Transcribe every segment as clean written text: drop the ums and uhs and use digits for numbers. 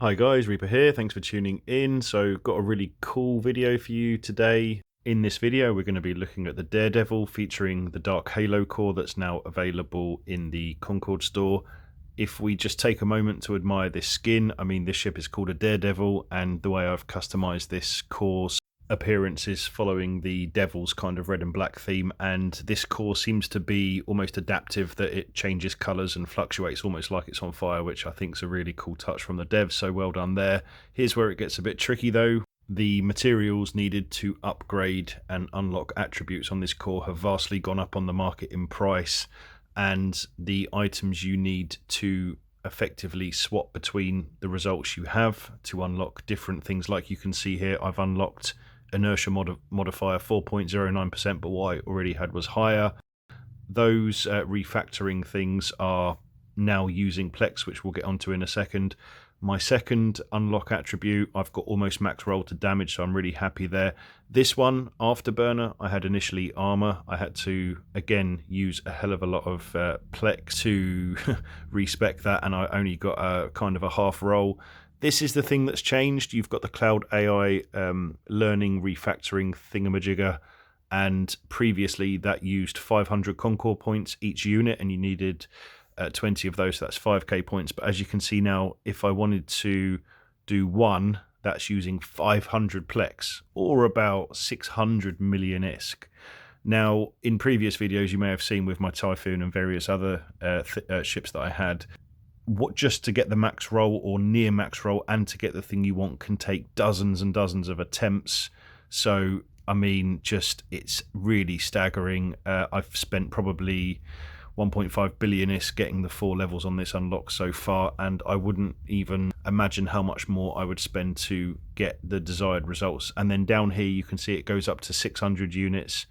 Hi guys, Reaper here. Thanks for tuning in. So got a really cool video for you today. In this video we're going to be looking at the Daredevil featuring the Dark Halo core that's now available in the Concord store. If we just take a moment to admire this skin, I mean this ship is called a Daredevil, and the way I've customized this core's appearance is following the Devil's kind of red and black theme, and this core seems to be almost adaptive, that it changes colors and fluctuates almost like it's on fire, which I think is a really cool touch from the devs, so well done there. Here's where it gets a bit tricky though. The materials needed to upgrade and unlock attributes on this core have vastly gone up on the market in price, and the items you need to effectively swap between the results you have to unlock different things. Like you can see here, I've unlocked inertia modifier 4.09%, but what I already had was higher. Those refactoring things are now using Plex, which we'll get onto in a second. My second unlock attribute, I've got almost max roll to damage, so I'm really happy there. This one, Afterburner, I had initially armor. I had to, again, use a hell of a lot of Plex to respec that, and I only got a kind of a half roll. This is the thing that's changed. You've got the Cloud AI learning refactoring thingamajigger, and previously that used 500 Concord points each unit, and you needed 20 of those, so that's 5k points. But as you can see now, if I wanted to do one, that's using 500 Plex, or about 600 million ISK. Now, in previous videos you may have seen with my Typhoon and various other ships that I had, what just to get the max roll or near max roll and to get the thing you want can take dozens and dozens of attempts. So I mean, just it's really staggering. I've spent probably 1.5 billion ISK getting the 4 levels on this unlock so far, and I wouldn't even imagine how much more I would spend to get the desired results. And then down here you can see it goes up to 600 units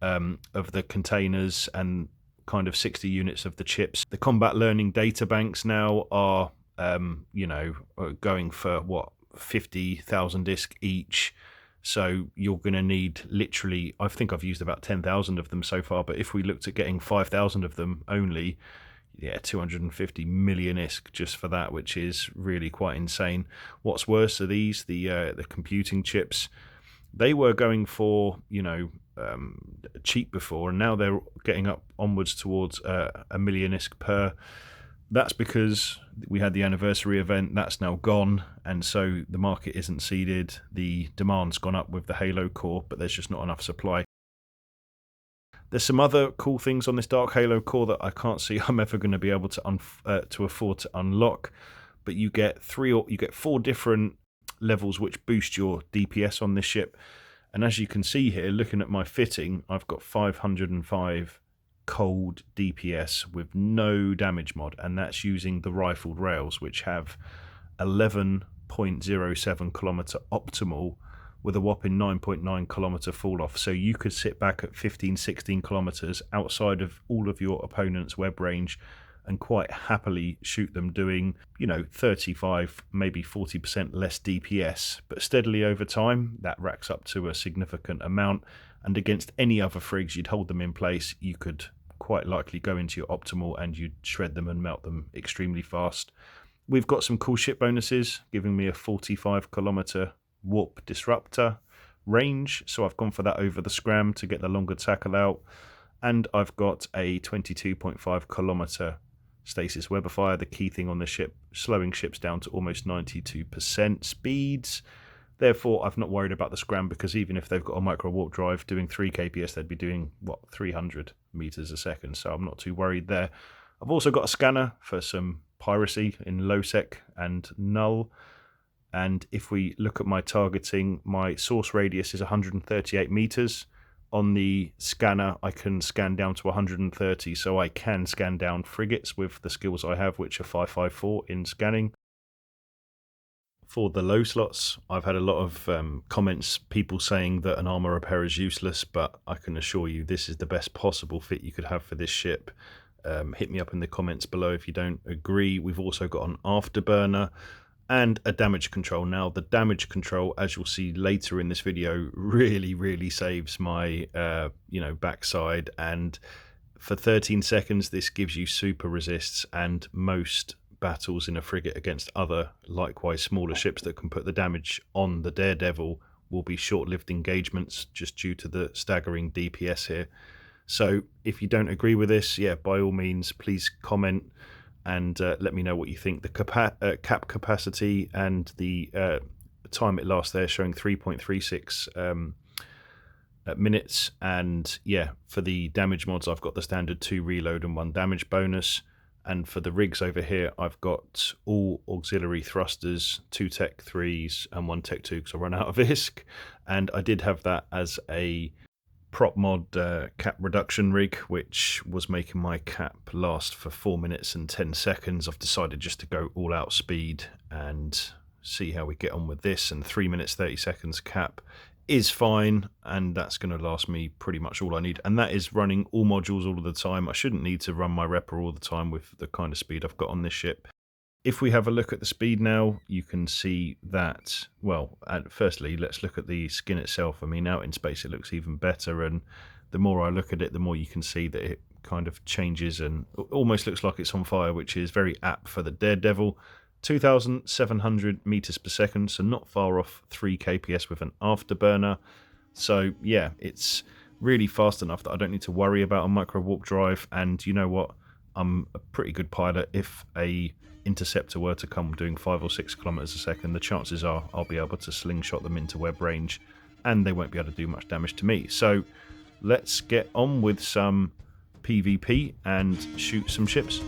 of the containers and kind of 60 units of the chips. The combat learning data banks now are going for what, 50,000 ISK each. So you're going to need literally, I think I've used about 10,000 of them so far, but if we looked at getting 5,000 of them only, yeah, 250 million ISK just for that, which is really quite insane. What's worse are these, the computing chips. They were going for, cheap before, and now they're getting up onwards towards a million ISK per. That's because we had the anniversary event. That's now gone, and so the market isn't seeded. The demand's gone up with the Halo core, but there's just not enough supply. There's some other cool things on this Dark Halo core that I can't see I'm ever going to be able to afford to unlock, but you get 4 different levels which boost your DPS on this ship. And as you can see here, looking at my fitting, I've got 505 cold DPS with no damage mod, and that's using the rifled rails, which have 11.07 kilometer optimal with a whopping 9.9 kilometer fall off. So you could sit back at 15-16 kilometers outside of all of your opponent's web range and quite happily shoot them, doing 35, maybe 40% less DPS, but steadily over time that racks up to a significant amount. And against any other frigs, you'd hold them in place, you could quite likely go into your optimal and you'd shred them and melt them extremely fast. We've got some cool ship bonuses, giving me a 45 kilometer warp disruptor range, so I've gone for that over the scram to get the longer tackle out. And I've got a 22.5 kilometer stasis webifier, the key thing on the ship, slowing ships down to almost 92% speeds. Therefore, I've not worried about the scram, because even if they've got a micro warp drive doing 3 kps, they'd be doing, 300 meters a second, so I'm not too worried there. I've also got a scanner for some piracy in low sec and null. And if we look at my targeting, my source radius is 138 meters. On the scanner, I can scan down to 130, so I can scan down frigates with the skills I have, which are 554 in scanning. For the low slots, I've had a lot of comments, people saying that an armor repair is useless, but I can assure you this is the best possible fit you could have for this ship. Hit me up in the comments below if you don't agree. We've also got an afterburner and a damage control. Now, the damage control, as you'll see later in this video, really saves my backside, and for 13 seconds this gives you super resists, and most battles in a frigate against other likewise smaller ships that can put the damage on the Daredevil will be short-lived engagements just due to the staggering DPS here. So if you don't agree with this, yeah, by all means, please comment and let me know what you think. The cap capacity and the time it lasts there showing 3.36 minutes, and yeah, for the damage mods I've got the standard 2 reload and 1 damage bonus, and for the rigs over here I've got all auxiliary thrusters, 2 tech 3s and 1 tech 2 because I run out of ISK, and I did have that as a prop mod cap reduction rig, which was making my cap last for 4 minutes and 10 seconds. I've decided just to go all out speed and see how we get on with this, and 3 minutes 30 seconds cap is fine, and that's going to last me pretty much all I need, and that is running all modules all of the time. I shouldn't need to run my repper all the time with the kind of speed I've got on this ship. If we have a look at the speed now, you can see that, well, firstly, let's look at the skin itself. I mean, out in space it looks even better, and the more I look at it, the more you can see that it kind of changes and almost looks like it's on fire, which is very apt for the Daredevil. 2,700 meters per second, so not far off 3 kps with an afterburner. So yeah, it's really fast enough that I don't need to worry about a micro warp drive. And you know what, I'm a pretty good pilot. If a interceptor were to come doing 5 or 6 kilometers a second, the chances are I'll be able to slingshot them into web range and they won't be able to do much damage to me. So let's get on with some PvP and shoot some ships.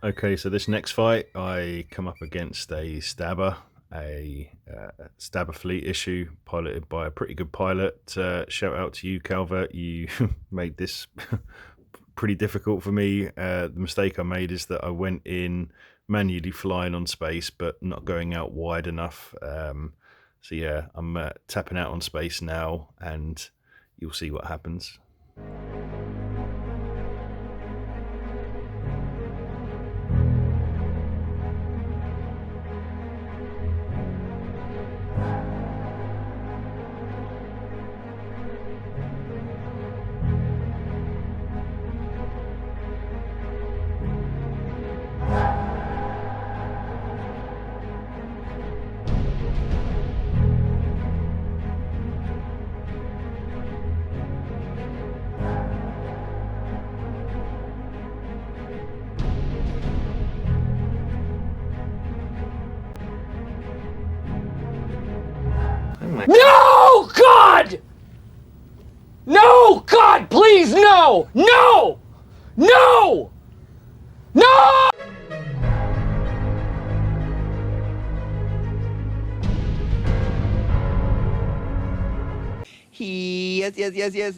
Okay, so this next fight, I come up against a stabber fleet issue piloted by a pretty good pilot. Shout out to you, Calvert. You made this pretty difficult for me. The mistake I made is that I went in manually flying on space, but not going out wide enough. So yeah, I'm tapping out on space now, and you'll see what happens. No! God! No! God, please, no! No! No! No! Yes.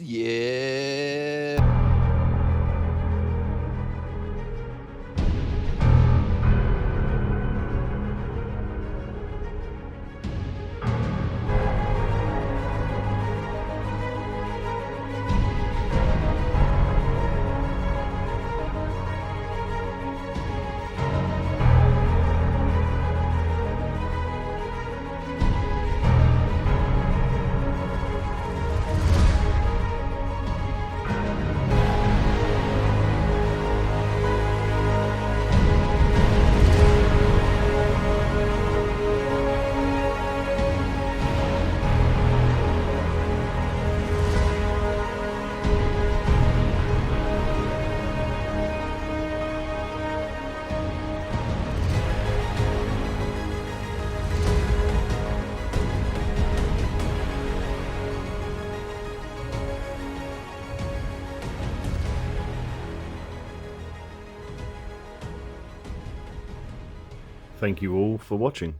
Thank you all for watching.